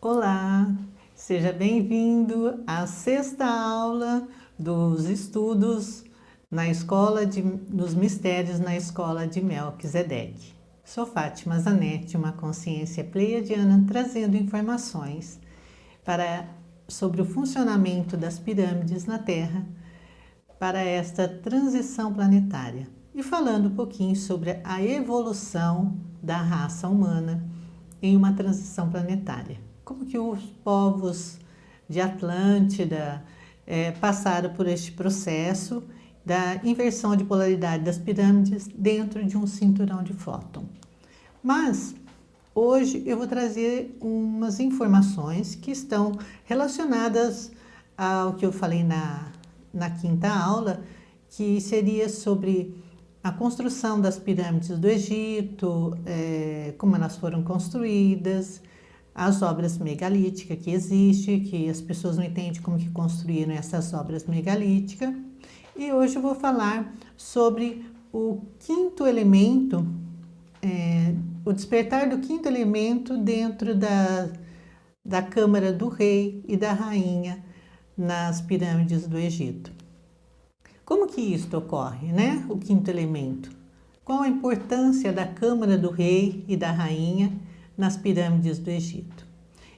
Olá, seja bem-vindo à sexta aula dos estudos dos mistérios na escola de Melquisedeque. Sou Fátima Zanetti, uma consciência pleiadiana, trazendo informações sobre o funcionamento das pirâmides na Terra para esta transição planetária e falando um pouquinho sobre a evolução da raça humana em uma transição planetária. Como que os povos de Atlântida passaram por este processo da inversão de polaridade das pirâmides dentro de um cinturão de fóton. Mas hoje eu vou trazer umas informações que estão relacionadas ao que eu falei na quinta aula, que seria sobre a construção das pirâmides do Egito, como elas foram construídas, as obras megalíticas que existem, que as pessoas não entendem como que construíram essas obras megalíticas. E hoje eu vou falar sobre o quinto elemento, o despertar do quinto elemento dentro da câmara do rei e da rainha nas pirâmides do Egito. Como que isto ocorre, né? O quinto elemento. Qual a importância da câmara do rei e da rainha nas pirâmides do Egito?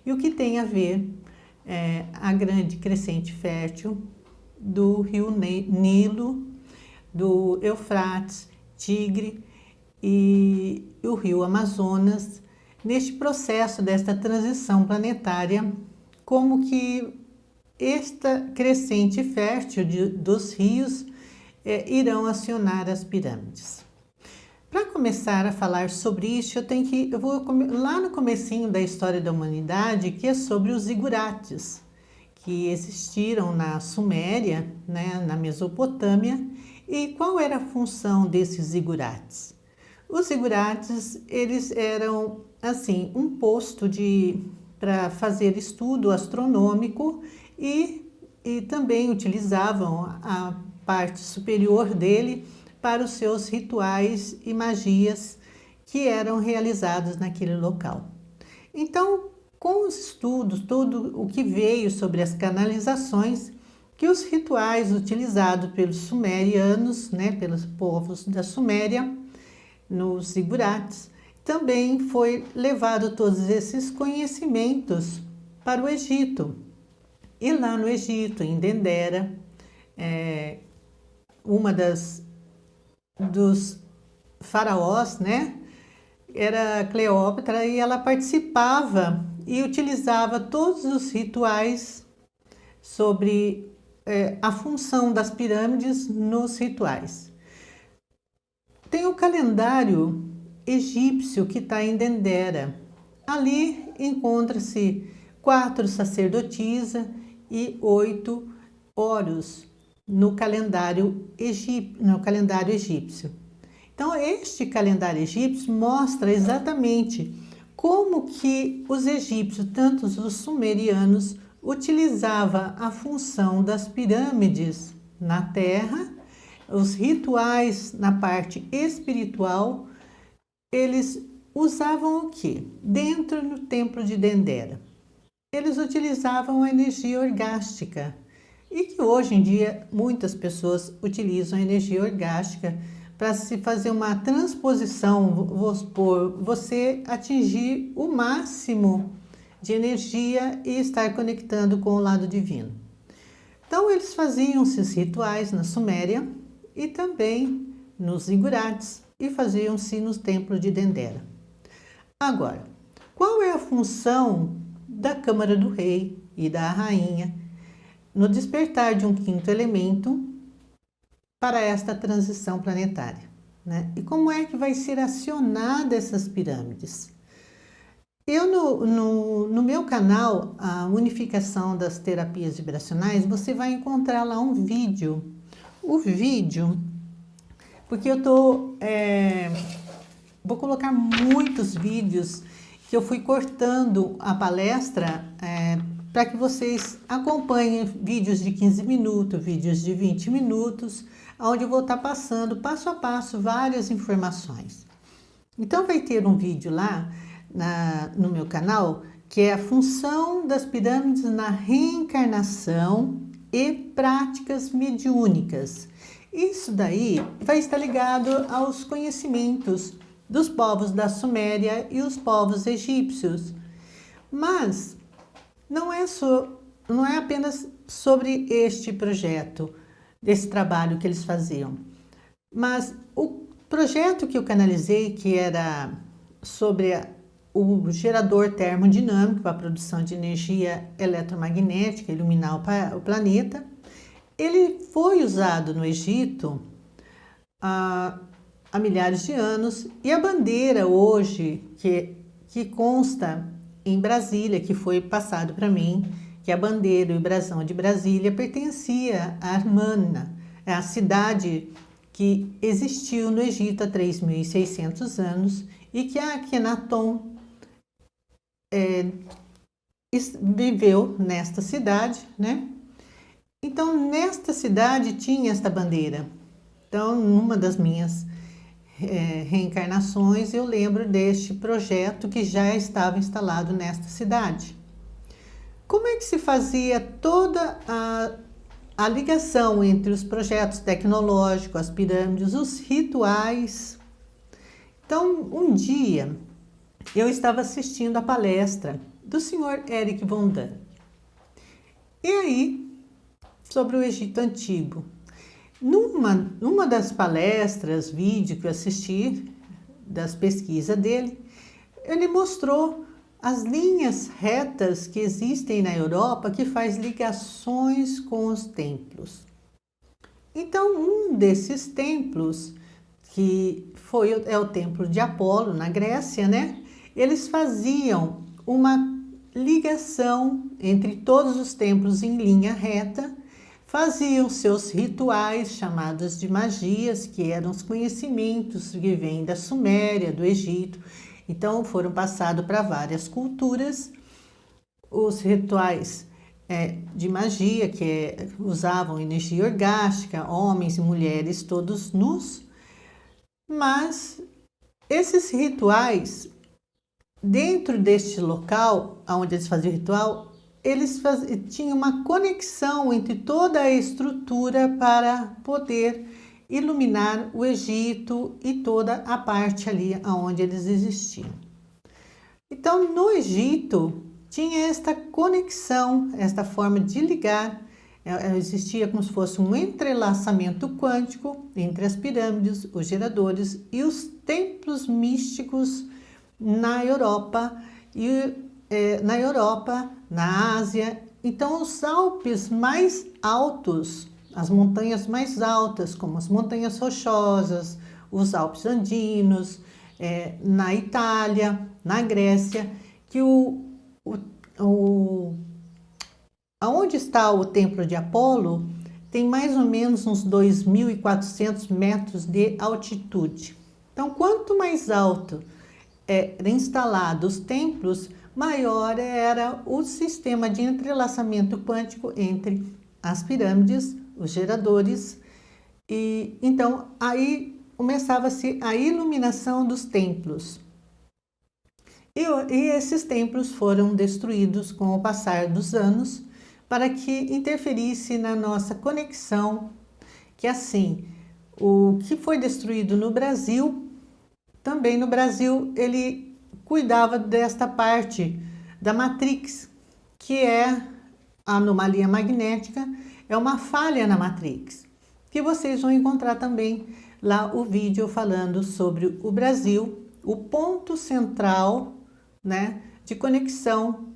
E o que tem a ver a grande crescente fértil do rio Nilo, do Eufrates, Tigre e o rio Amazonas, neste processo desta transição planetária, como que esta crescente fértil dos rios irão acionar as pirâmides. Para começar a falar sobre isso, eu vou lá no comecinho da história da humanidade, que é sobre os zigurates, que existiram na Suméria, né, na Mesopotâmia, e qual era a função desses zigurates? Os zigurates, eles eram, assim, um posto para fazer estudo astronômico e também utilizavam a parte superior dele para os seus rituais e magias que eram realizados naquele local. Então, com os estudos, tudo o que veio sobre as canalizações, que os rituais utilizados pelos sumerianos, né, pelos povos da Suméria, nos zigurates, também foi levado todos esses conhecimentos para o Egito. E lá no Egito, em Dendera, uma dos faraós, né, era Cleópatra, e ela participava e utilizava todos os rituais sobre a função das pirâmides nos rituais. Tem o calendário egípcio que está em Dendera. Ali encontra-se 4 sacerdotisas e 8 Horus no calendário egípcio. Então, este calendário egípcio mostra exatamente como que os egípcios, tanto os sumerianos, utilizavam a função das pirâmides na Terra, os rituais na parte espiritual. Eles usavam o quê? Dentro do templo de Dendera, eles utilizavam a energia orgástica, e que hoje em dia muitas pessoas utilizam a energia orgástica para se fazer uma transposição, vamos supor, você atingir o máximo de energia e estar conectando com o lado divino. Então eles faziam esses rituais na Suméria e também nos zigurates, e faziam-se no templo de Dendera. Agora, qual é a função da câmara do rei e da rainha no despertar de um quinto elemento para esta transição planetária, né? E como é que vai ser acionada essas pirâmides? Eu, no meu canal, a Unificação das Terapias Vibracionais, você vai encontrar lá um vídeo. O vídeo, porque eu vou colocar muitos vídeos que eu fui cortando a palestra para que vocês acompanhem vídeos de 15 minutos, vídeos de 20 minutos, onde eu vou estar passando passo a passo várias informações. Então vai ter um vídeo lá no meu canal que é a função das pirâmides na reencarnação e práticas mediúnicas. Isso daí vai estar ligado aos conhecimentos dos povos da Suméria e os povos egípcios. Mas não é apenas sobre este projeto, desse trabalho que eles faziam. Mas o projeto que eu canalizei, que era sobre o gerador termodinâmico para a produção de energia eletromagnética, iluminar o planeta, ele foi usado no Egito há milhares de anos, e a bandeira hoje que consta em Brasília, que foi passado para mim, que a bandeira e o brasão de Brasília pertencia a Amarna, a cidade que existiu no Egito há 3.600 anos e que a Akhenaton viveu nesta cidade, né? Então, nesta cidade tinha esta bandeira. Então, numa das minhas reencarnações, eu lembro deste projeto que já estava instalado nesta cidade. Como é que se fazia toda a ligação entre os projetos tecnológicos, as pirâmides, os rituais? Então, um dia, eu estava assistindo a palestra do Sr. Erich von Däniken. E aí, sobre o Egito Antigo. Numa das palestras, vídeo que eu assisti, das pesquisas dele, ele mostrou as linhas retas que existem na Europa que faz ligações com os templos. Então, um desses templos, que é o templo de Apolo, na Grécia, né? Eles faziam uma ligação entre todos os templos em linha reta, faziam seus rituais chamados de magias, que eram os conhecimentos que vêm da Suméria, do Egito. Então foram passados para várias culturas. Os rituais de magia, que usavam energia orgástica, homens e mulheres todos nus. Mas esses rituais, dentro deste local onde eles faziam o ritual, eles tinham uma conexão entre toda a estrutura para poder iluminar o Egito e toda a parte ali onde eles existiam. Então, no Egito, tinha esta conexão, esta forma de ligar, existia como se fosse um entrelaçamento quântico entre as pirâmides, os geradores e os templos místicos na Europa na Ásia. Então, os Alpes mais altos, as montanhas mais altas, como as montanhas rochosas, os Alpes andinos, na Itália, na Grécia, que aonde está o Templo de Apolo tem mais ou menos uns 2.400 metros de altitude. Então, quanto mais alto era instalado os templos, maior era o sistema de entrelaçamento quântico entre as pirâmides, os geradores, e então aí começava-se a iluminação dos templos. E esses templos foram destruídos com o passar dos anos para que interferisse na nossa conexão, que assim, o que foi destruído no Brasil, também no Brasil ele cuidava desta parte da Matrix, que é a anomalia magnética, é uma falha na Matrix, que vocês vão encontrar também lá o vídeo falando sobre o Brasil, o ponto central, né, de conexão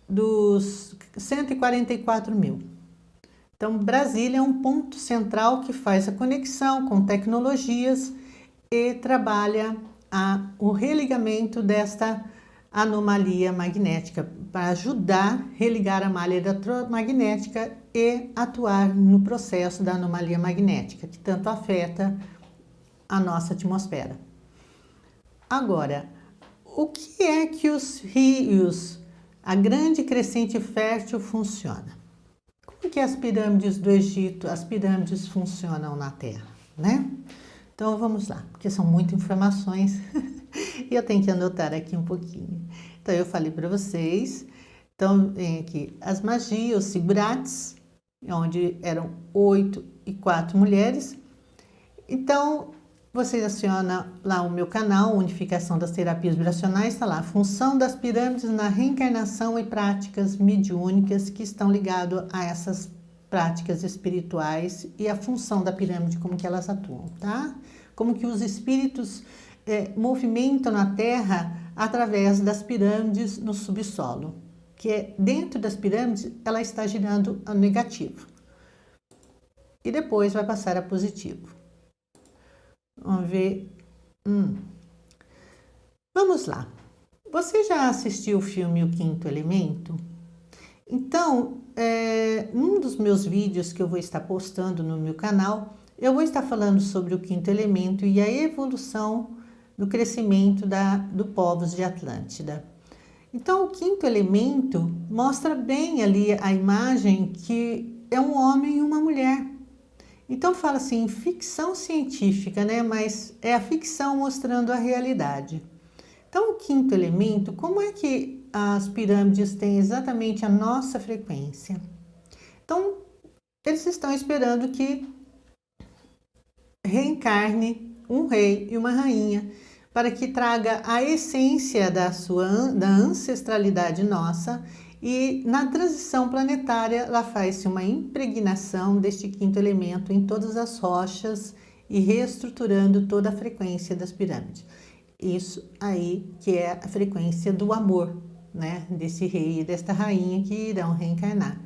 dos 144 mil. Então, Brasília é um ponto central que faz a conexão com tecnologias e trabalha o religamento desta anomalia magnética para ajudar a religar a malha eletromagnética e atuar no processo da anomalia magnética, que tanto afeta a nossa atmosfera. Agora, o que é que os rios, a grande crescente fértil, funciona? Como que as pirâmides do Egito, as pirâmides funcionam na Terra, né? Então vamos lá, porque são muitas informações. E eu tenho que anotar aqui um pouquinho. Então, eu falei para vocês. Então, vem aqui as magias, os sigurates, onde eram 8 e 4 mulheres. Então, você aciona lá o meu canal, Unificação das Terapias Vibracionais, está lá, função das pirâmides na reencarnação e práticas mediúnicas que estão ligadas a essas práticas espirituais e a função da pirâmide, como que elas atuam, tá? Como que os espíritos movimentam na Terra através das pirâmides no subsolo, que é dentro das pirâmides ela está girando a negativo e depois vai passar a positivo. Vamos ver. Vamos lá. Você já assistiu o filme O Quinto Elemento? Então, num dos meus vídeos que eu vou estar postando no meu canal, eu vou estar falando sobre o quinto elemento e a evolução do crescimento do povos de Atlântida. Então, o quinto elemento mostra bem ali a imagem que é um homem e uma mulher. Então, fala assim, ficção científica, né? Mas é a ficção mostrando a realidade. Então, o quinto elemento, como é que as pirâmides têm exatamente a nossa frequência? Então, eles estão esperando que reencarne um rei e uma rainha, para que traga a essência da ancestralidade nossa, e na transição planetária lá faz-se uma impregnação deste quinto elemento em todas as rochas e reestruturando toda a frequência das pirâmides. Isso aí que é a frequência do amor, né, desse rei e desta rainha que irão reencarnar.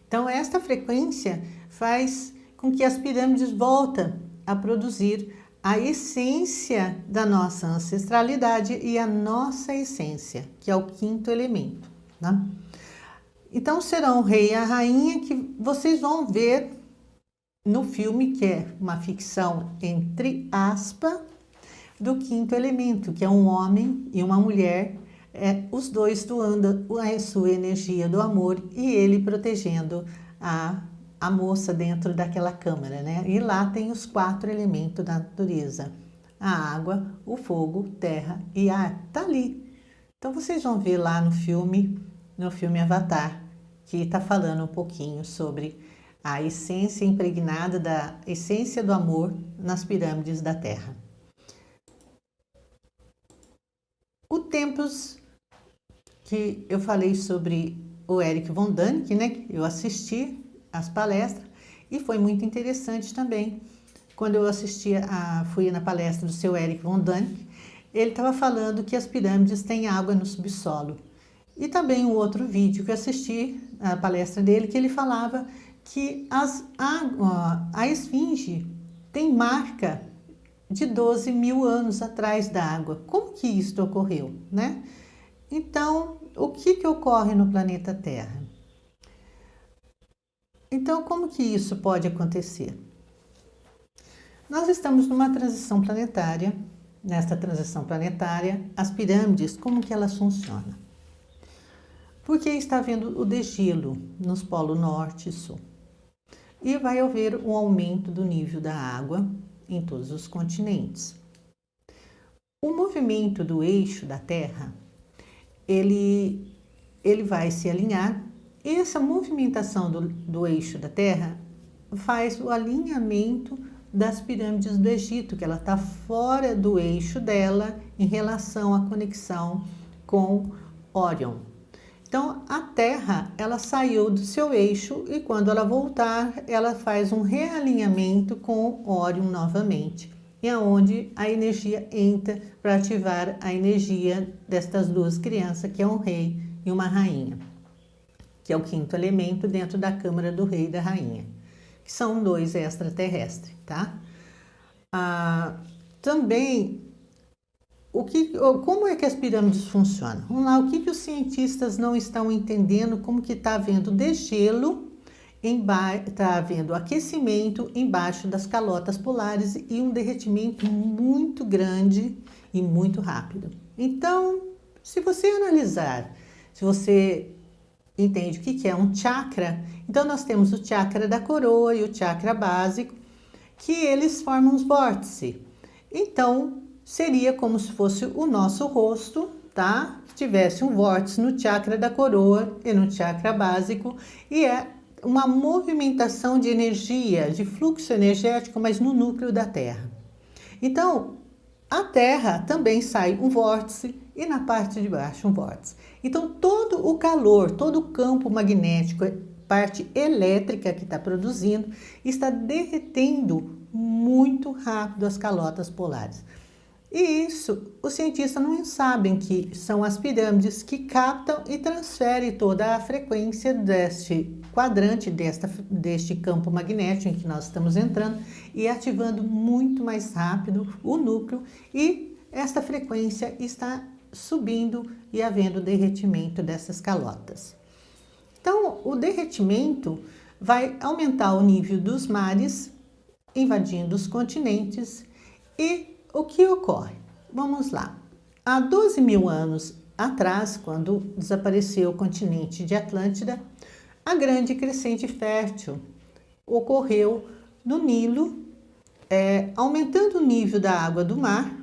Então esta frequência faz com que as pirâmides voltem a produzir a essência da nossa ancestralidade e a nossa essência, que é o quinto elemento, né? Então serão o rei e a rainha que vocês vão ver no filme, que é uma ficção entre aspas, do quinto elemento, que é um homem e uma mulher, os dois doando a sua energia do amor e ele protegendo a moça dentro daquela câmara, né? E lá tem os 4 elementos da natureza: a água, o fogo, terra e ar. Tá ali. Então vocês vão ver lá no filme Avatar, que está falando um pouquinho sobre a essência impregnada da essência do amor nas pirâmides da Terra. O Tempos, que eu falei sobre o Erich von Däniken, né? Eu assisti as palestras e foi muito interessante também. Quando eu fui na palestra do seu Erich von Däniken, ele estava falando que as pirâmides têm água no subsolo. E também um outro vídeo que eu assisti, a palestra dele, que ele falava que a esfinge tem marca de 12 mil anos atrás da água. Como que isso ocorreu, né? Então, o que ocorre no planeta Terra? Então, como que isso pode acontecer? Nós estamos numa transição planetária. Nesta transição planetária, as pirâmides, como que elas funcionam? Porque está havendo o degelo nos polos norte e sul. E vai haver um aumento do nível da água em todos os continentes. O movimento do eixo da Terra, ele vai se alinhar. E essa movimentação do eixo da Terra faz o alinhamento das pirâmides do Egito, que ela está fora do eixo dela em relação à conexão com Órion. Então, a Terra, ela saiu do seu eixo e quando ela voltar, ela faz um realinhamento com Órion novamente. E é onde a energia entra para ativar a energia destas duas crianças, que é um rei e uma rainha, que é o quinto elemento dentro da câmara do rei e da rainha, que são 2 extraterrestres, tá? Também, como é que as pirâmides funcionam? Vamos lá, o que os cientistas não estão entendendo? Como que está havendo degelo, está havendo aquecimento embaixo das calotas polares e um derretimento muito grande e muito rápido. Então, se você analisar, se você entende o que é um chakra, então nós temos o chakra da coroa e o chakra básico, que eles formam os vórtices. Então, seria como se fosse o nosso rosto, tá? Que tivesse um vórtice no chakra da coroa e no chakra básico, e é uma movimentação de energia, de fluxo energético, mas no núcleo da Terra. Então, a Terra também sai um vórtice e na parte de baixo um vórtice. Então, todo o calor, todo o campo magnético, parte elétrica que está produzindo, está derretendo muito rápido as calotas polares. E isso, os cientistas não sabem que são as pirâmides que captam e transferem toda a frequência deste quadrante, deste campo magnético em que nós estamos entrando e ativando muito mais rápido o núcleo, e esta frequência está subindo e havendo derretimento dessas calotas. Então, o derretimento vai aumentar o nível dos mares, invadindo os continentes. E o que ocorre? Vamos lá. Há 12 mil anos atrás, quando desapareceu o continente de Atlântida, a grande crescente fértil ocorreu no Nilo, aumentando o nível da água do mar.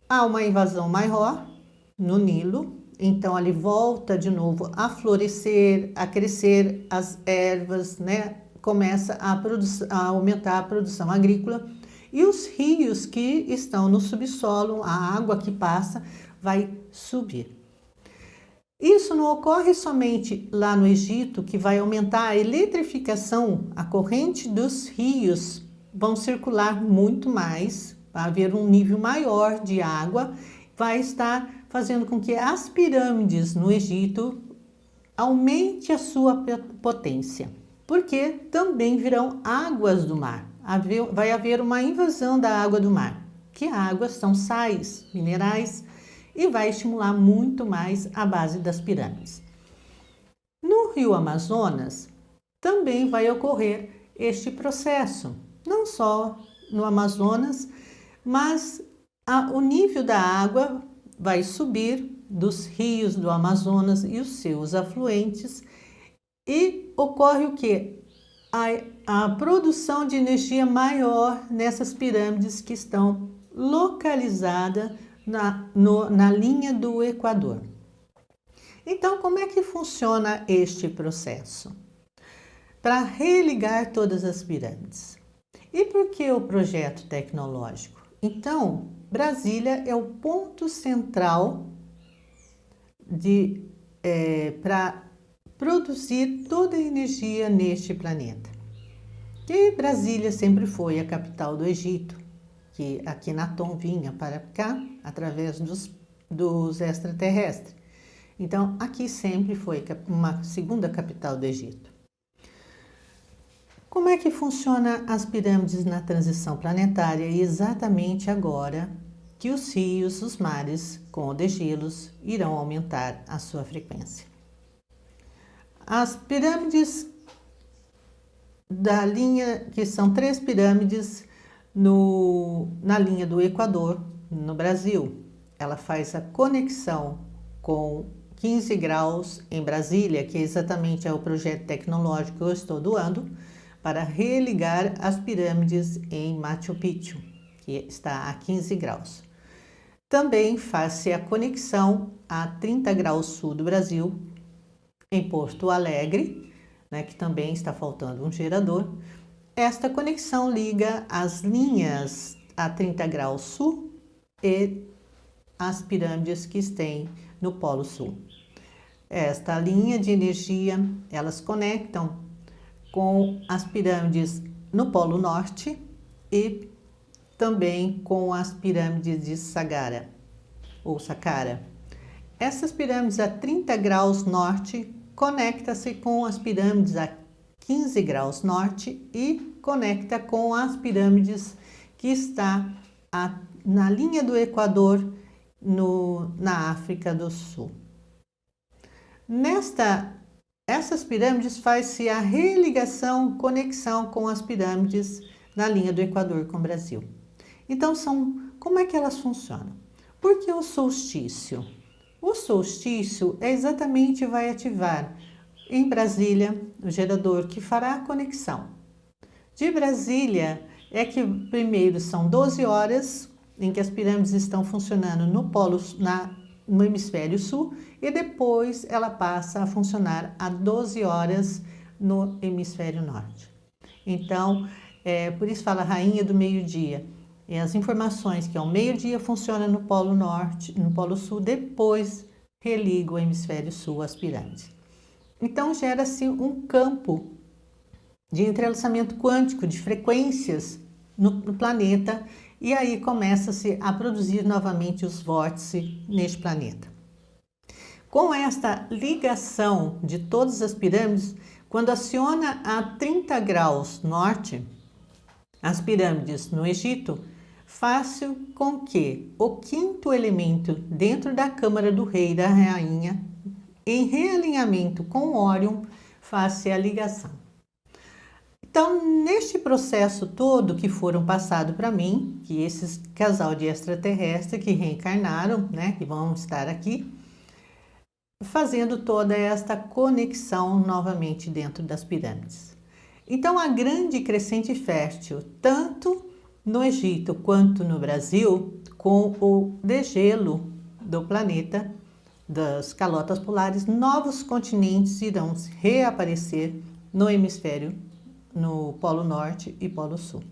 Há uma invasão maior no Nilo, então ele volta de novo a florescer, a crescer as ervas, né? Começa a aumentar a produção agrícola, e os rios que estão no subsolo, a água que passa, vai subir. Isso não ocorre somente lá no Egito, que vai aumentar a eletrificação, a corrente dos rios vão circular muito mais, vai haver um nível maior de água, vai estar fazendo com que as pirâmides no Egito aumente a sua potência, porque também virão águas do mar. Vai haver uma invasão da água do mar, que águas são sais, minerais, e vai estimular muito mais a base das pirâmides. No Rio Amazonas também vai ocorrer este processo, não só no Amazonas, mas o nível da água vai subir dos rios do Amazonas e os seus afluentes, e ocorre o que? A produção de energia maior nessas pirâmides que estão localizadas na linha do Equador. Então, como é que funciona este processo? Para religar todas as pirâmides. E por que o projeto tecnológico? Então, Brasília é o ponto central para produzir toda a energia neste planeta. E Brasília sempre foi a capital do Egito, que Akhenaton vinha para cá através dos extraterrestres. Então, aqui sempre foi uma segunda capital do Egito. Como é que funciona as pirâmides na transição planetária? E exatamente agora que os rios, os mares com o degelos irão aumentar a sua frequência. As pirâmides da linha, que são 3 pirâmides na linha do Equador, no Brasil. Ela faz a conexão com 15 graus em Brasília, que exatamente é o projeto tecnológico que eu estou doando, para religar as pirâmides em Machu Picchu, que está a 15 graus. Também faz-se a conexão a 30 graus sul do Brasil, em Porto Alegre, né, que também está faltando um gerador. Esta conexão liga as linhas a 30 graus sul e as pirâmides que estão no Polo Sul. Esta linha de energia, elas conectam com as pirâmides no Polo Norte e também com as pirâmides de Saqqara, ou Saqqara. Essas pirâmides a 30 graus norte conecta-se com as pirâmides a 15 graus norte e conecta com as pirâmides que está na linha do Equador, na África do Sul. Essas pirâmides faz-se a religação, conexão com as pirâmides na linha do Equador com o Brasil. Então, como é que elas funcionam? Por que o solstício? O solstício vai ativar em Brasília o gerador que fará a conexão. De Brasília é que primeiro são 12 horas em que as pirâmides estão funcionando no hemisfério sul e depois ela passa a funcionar a 12 horas no hemisfério norte. Então, por isso fala rainha do meio-dia. E as informações que ao meio-dia funciona no polo norte, no polo sul, depois religa o hemisfério sul às pirâmides. Então, gera-se um campo de entrelaçamento quântico, de frequências no planeta, e aí começa-se a produzir novamente os vórtices neste planeta. Com esta ligação de todas as pirâmides, quando aciona a 30 graus norte, as pirâmides no Egito, faz com que o quinto elemento dentro da câmara do rei e da rainha, em realinhamento com Órion, faça a ligação. Então, neste processo todo que foram passado para mim, que esses casal de extraterrestres que reencarnaram, né, que vão estar aqui, fazendo toda esta conexão novamente dentro das pirâmides. Então, a grande crescente fértil, tanto no Egito quanto no Brasil, com o degelo do planeta, das calotas polares, novos continentes irão reaparecer no hemisfério, no Polo Norte e Polo Sul.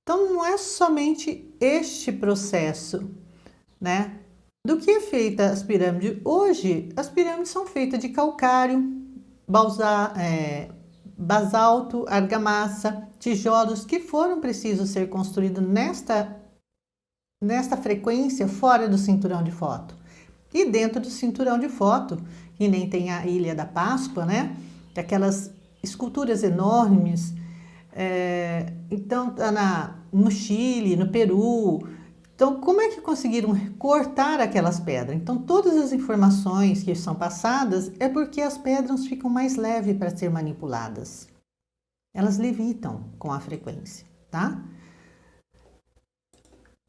Então, não é somente este processo, né? Do que é feita as pirâmides? Hoje, as pirâmides são feitas de calcário, basalto, argamassa, tijolos que foram precisos ser construídos nesta frequência fora do cinturão de Foto. E dentro do cinturão de Foto, que nem tem a Ilha da Páscoa, né? Aquelas esculturas enormes, então no Chile, no Peru. Então, como é que conseguiram cortar aquelas pedras? Então, todas as informações que são passadas é porque as pedras ficam mais leves para ser manipuladas. Elas levitam com a frequência, tá?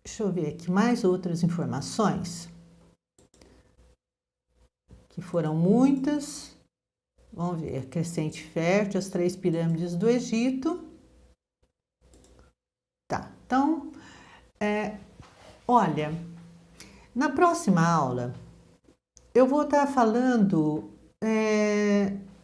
Deixa eu ver aqui mais outras informações, que foram muitas. Vamos ver, crescente fértil, as 3 pirâmides do Egito. Tá, então, olha, na próxima aula eu vou estar falando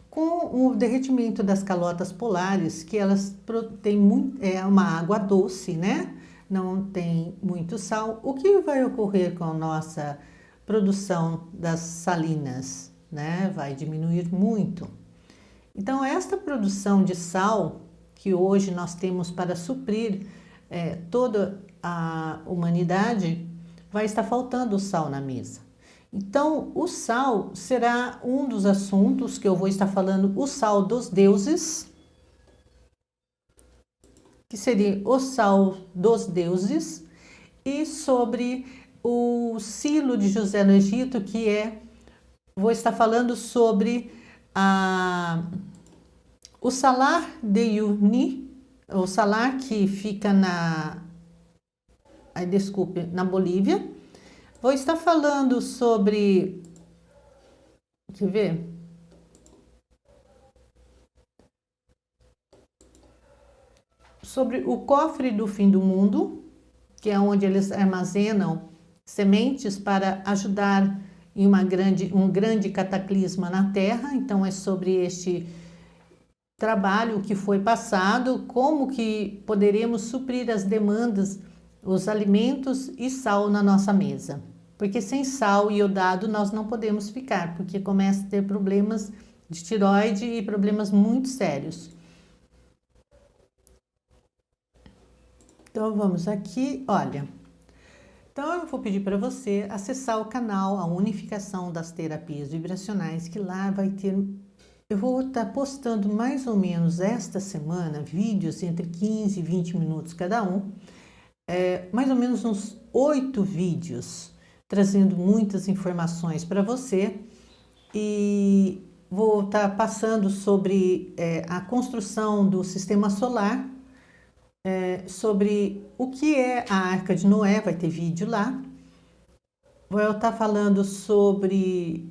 com o derretimento das calotas polares, que elas têm uma água doce, né? Não tem muito sal. O que vai ocorrer com a nossa produção das salinas, né? Vai diminuir muito. Então, esta produção de sal que hoje nós temos para suprir toda a humanidade, vai estar faltando o sal na mesa. Então, o sal será um dos assuntos que eu vou estar falando, o sal dos deuses, que seria o sal dos deuses, e sobre o silo de José no Egito, vou estar falando sobre o salar de Uyuni, o salar que fica na Bolívia. Vou estar falando sobre, quer ver? Sobre o cofre do fim do mundo, que é onde eles armazenam sementes para ajudar em um grande cataclisma na Terra. Então, é sobre este trabalho que foi passado, como que poderemos suprir as demandas, os alimentos e sal na nossa mesa. Porque sem sal e iodado nós não podemos ficar, porque começa a ter problemas de tireoide e problemas muito sérios. Então, vamos aqui, olha. Então, eu vou pedir para você acessar o canal A Unificação das Terapias Vibracionais, que lá vai ter... Eu vou estar postando mais ou menos esta semana vídeos entre 15 e 20 minutos cada um, mais ou menos uns 8 vídeos, trazendo muitas informações para você, e vou estar passando sobre a construção do sistema solar, sobre o que é a Arca de Noé, vai ter vídeo lá. Vou estar falando sobre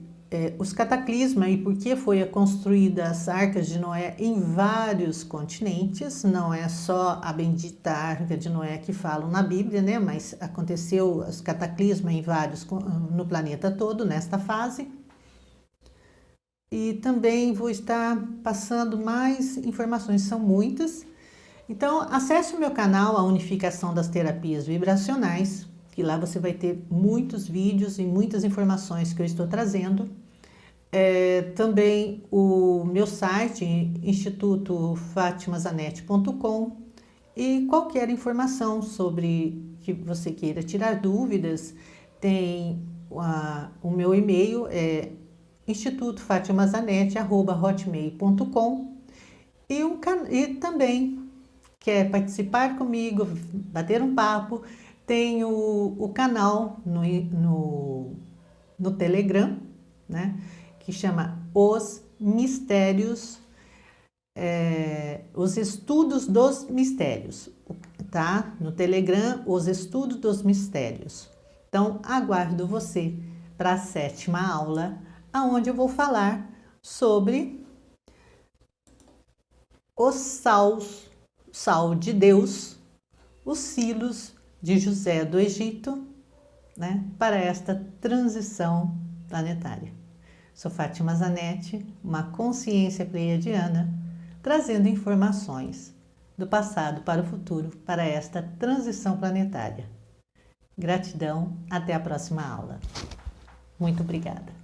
os cataclismas e por que foi construída as arcas de Noé em vários continentes. Não é só a bendita arca de Noé que falam na Bíblia, né? Mas aconteceu os cataclismas em vários no planeta todo nesta fase. E também vou estar passando mais informações, são muitas. Então, acesse o meu canal, a Unificação das Terapias Vibracionais, que lá você vai ter muitos vídeos e muitas informações que eu estou trazendo. Também o meu site, institutofatimazanetti.com, e qualquer informação sobre que você queira tirar dúvidas, tem o meu e-mail, institutofatimazanetti@hotmail.com, e também quer participar comigo, bater um papo, tem o canal no Telegram, né, que chama Os Mistérios, os Estudos dos Mistérios, tá? No Telegram, Os Estudos dos Mistérios. Então, aguardo você para a 7ª aula, aonde eu vou falar sobre os sal de Deus, os silos de José do Egito, né, para esta transição planetária. Sou Fátima Zanetti, uma consciência pleiadiana, trazendo informações do passado para o futuro para esta transição planetária. Gratidão, até a próxima aula. Muito obrigada.